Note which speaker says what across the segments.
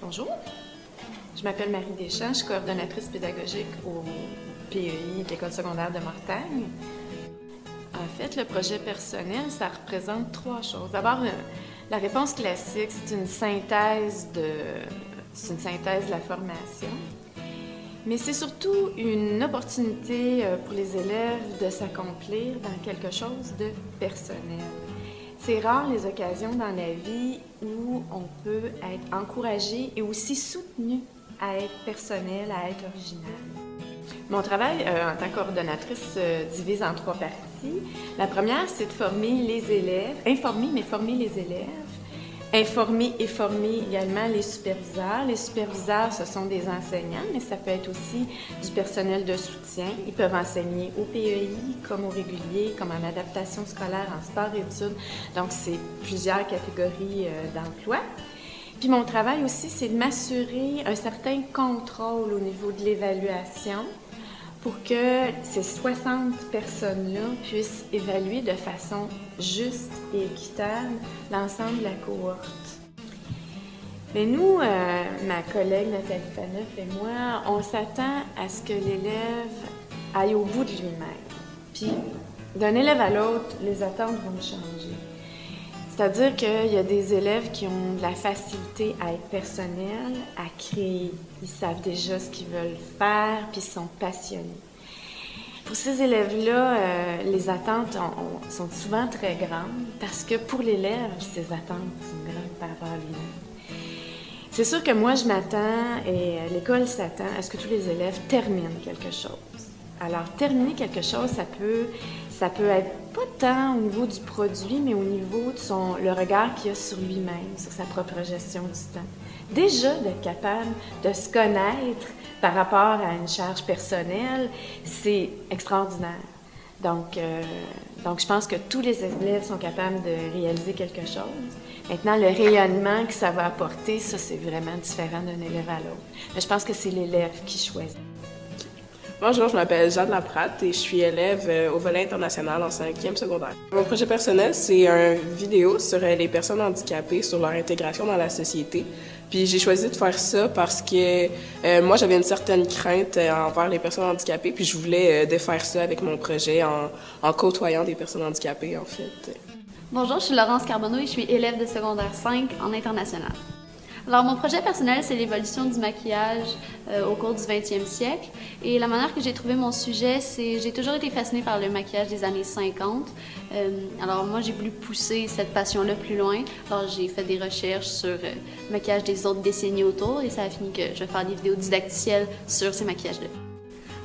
Speaker 1: Bonjour, je m'appelle Marie Deschamps, je suis coordonnatrice pédagogique au PEI de l'École secondaire de Mortagne. En fait, le projet personnel, ça représente trois choses. D'abord, la réponse classique, c'est une synthèse de la formation. Mais c'est surtout une opportunité pour les élèves de s'accomplir dans quelque chose de personnel. C'est rare les occasions dans la vie où on peut être encouragé et aussi soutenu à être personnel, à être original. Mon travail en tant que coordonnatrice se divise en trois parties. La première, c'est de former les élèves, informer mais former les élèves. Informer et former également les superviseurs. Les superviseurs, ce sont des enseignants, mais ça peut être aussi du personnel de soutien. Ils peuvent enseigner au PEI, comme au régulier, comme en adaptation scolaire, en sport-études. Donc, c'est plusieurs catégories d'emploi. Puis mon travail aussi, c'est de m'assurer un certain contrôle au niveau de l'évaluation pour que ces 60 personnes-là puissent évaluer de façon juste et équitable l'ensemble de la cohorte. Mais nous, ma collègue Nathalie Faneuf et moi, on s'attend à ce que l'élève aille au bout de lui-même. Puis, d'un élève à l'autre, les attentes vont changer. C'est-à-dire qu'il y a des élèves qui ont de la facilité à être personnels, à créer. Ils savent déjà ce qu'ils veulent faire, puis ils sont passionnés. Pour ces élèves-là, les attentes sont souvent très grandes parce que pour l'élève, ces attentes sont grandes par rapport à lui-même. C'est sûr que moi, je m'attends et l'école s'attend à ce que tous les élèves terminent quelque chose. Alors, terminer quelque chose, ça peut être pas tant au niveau du produit, mais au niveau de le regard qu'il a sur lui-même, sur sa propre gestion du temps. Déjà, d'être capable de se connaître par rapport à une charge personnelle, c'est extraordinaire. Donc, je pense que tous les élèves sont capables de réaliser quelque chose. Maintenant, le rayonnement que ça va apporter, ça, c'est vraiment différent d'un élève à l'autre. Mais je pense que c'est l'élève qui choisit.
Speaker 2: Bonjour, je m'appelle Jeanne Laprate et je suis élève au volet international en 5e secondaire. Mon projet personnel, c'est une vidéo sur les personnes handicapées, sur leur intégration dans la société. Puis j'ai choisi de faire ça parce que moi, j'avais une certaine crainte envers les personnes handicapées, puis je voulais défaire ça avec mon projet en côtoyant des personnes handicapées, en fait.
Speaker 3: Bonjour, je suis Laurence Carbonneau et je suis élève de secondaire 5 en international. Alors, mon projet personnel, c'est l'évolution du maquillage au cours du 20e siècle. Et la manière que j'ai trouvé mon sujet, c'est j'ai toujours été fascinée par le maquillage des années 50. Alors, moi, j'ai voulu pousser cette passion-là plus loin. Alors, j'ai fait des recherches sur le maquillage des autres décennies autour et ça a fini que je vais faire des vidéos didacticielles sur ces maquillages-là.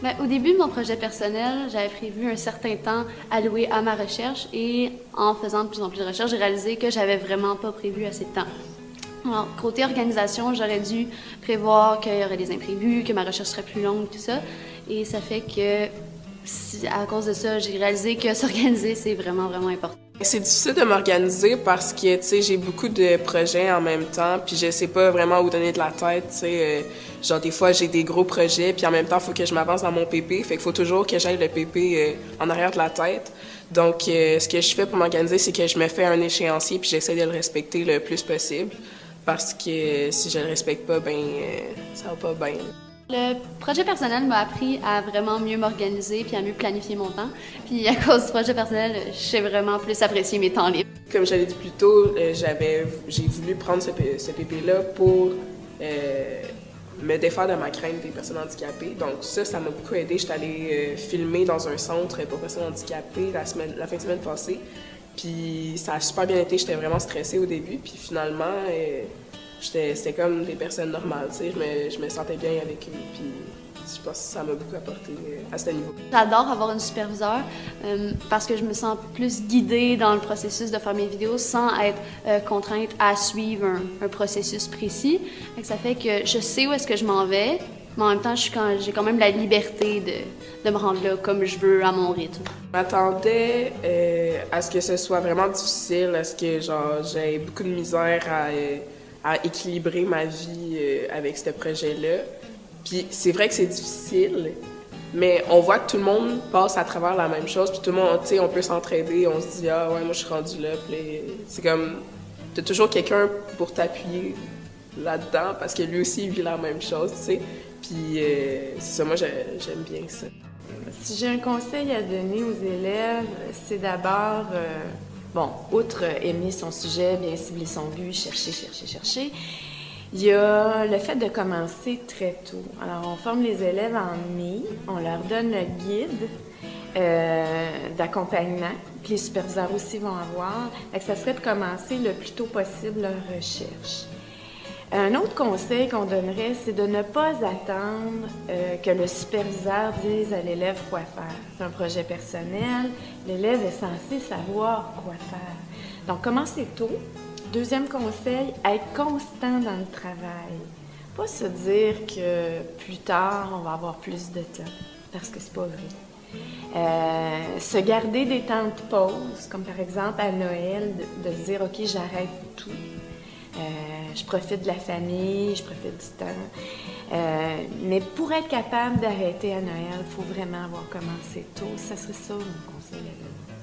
Speaker 3: Bien, au début de mon projet personnel, j'avais prévu un certain temps alloué à ma recherche et en faisant de plus en plus de recherches, j'ai réalisé que j'avais vraiment pas prévu assez de temps. Alors, côté organisation, j'aurais dû prévoir qu'il y aurait des imprévus, que ma recherche serait plus longue, tout ça. Et ça fait que, à cause de ça, j'ai réalisé que s'organiser, c'est vraiment, vraiment important.
Speaker 2: C'est difficile de m'organiser parce que, tu sais, j'ai beaucoup de projets en même temps, puis je sais pas vraiment où donner de la tête, tu sais. Genre, des fois, j'ai des gros projets, puis en même temps, il faut que je m'avance dans mon PP, fait qu'il faut toujours que j'aille le PP en arrière de la tête. Donc, ce que je fais pour m'organiser, c'est que je me fais un échéancier, puis j'essaie de le respecter le plus possible. Parce que si je le respecte pas, ça va pas bien.
Speaker 3: Le projet personnel m'a appris à vraiment mieux m'organiser puis à mieux planifier mon temps. Puis à cause du projet personnel, je sais vraiment plus apprécier mes temps libres.
Speaker 2: Comme j'avais dit plus tôt, j'ai voulu prendre ce PP-là pour me défaire de ma crainte des personnes handicapées. Donc ça m'a beaucoup aidé. J'étais allée filmer dans un centre pour personnes handicapées la fin de semaine passée. Puis ça a super bien été, j'étais vraiment stressée au début, puis finalement, c'était comme des personnes normales, tu sais, je me sentais bien avec eux, puis je pense que ça m'a beaucoup apporté à ce niveau.
Speaker 3: J'adore avoir une superviseure parce que je me sens plus guidée dans le processus de faire mes vidéos sans être contrainte à suivre un processus précis. Ça fait que je sais où est-ce que je m'en vais, mais en même temps, j'ai quand même la liberté de me rendre là comme je veux, à mon rythme.
Speaker 2: Je m'attendais à ce que ce soit vraiment difficile, à ce que j'ai beaucoup de misère à équilibrer ma vie avec ce projet-là. Puis c'est vrai que c'est difficile, mais on voit que tout le monde passe à travers la même chose, puis tout le monde, tu sais, on peut s'entraider, on se dit « Ah ouais, moi je suis rendue là », puis c'est comme, t'as toujours quelqu'un pour t'appuyer là-dedans parce que lui aussi, il vit la même chose, tu sais. Puis c'est ça, moi, j'aime bien ça.
Speaker 1: Si j'ai un conseil à donner aux élèves, c'est d'abord, bon, outre aimer son sujet, bien cibler son but, chercher, il y a le fait de commencer très tôt. Alors, on forme les élèves en mai, on leur donne le guide d'accompagnement, puis les superviseurs aussi vont avoir. Fait que ça serait de commencer le plus tôt possible leur recherche. Un autre conseil qu'on donnerait, c'est de ne pas attendre que le superviseur dise à l'élève quoi faire. C'est un projet personnel, l'élève est censé savoir quoi faire. Donc, commencez tôt. Deuxième conseil, être constant dans le travail. Pas se dire que plus tard, on va avoir plus de temps, parce que c'est pas vrai. Se garder des temps de pause, comme par exemple à Noël, de se dire « OK, j'arrête tout ». Je profite de la famille, je profite du temps. Mais pour être capable d'arrêter à Noël, il faut vraiment avoir commencé tôt. Ça serait ça mon conseil à donner.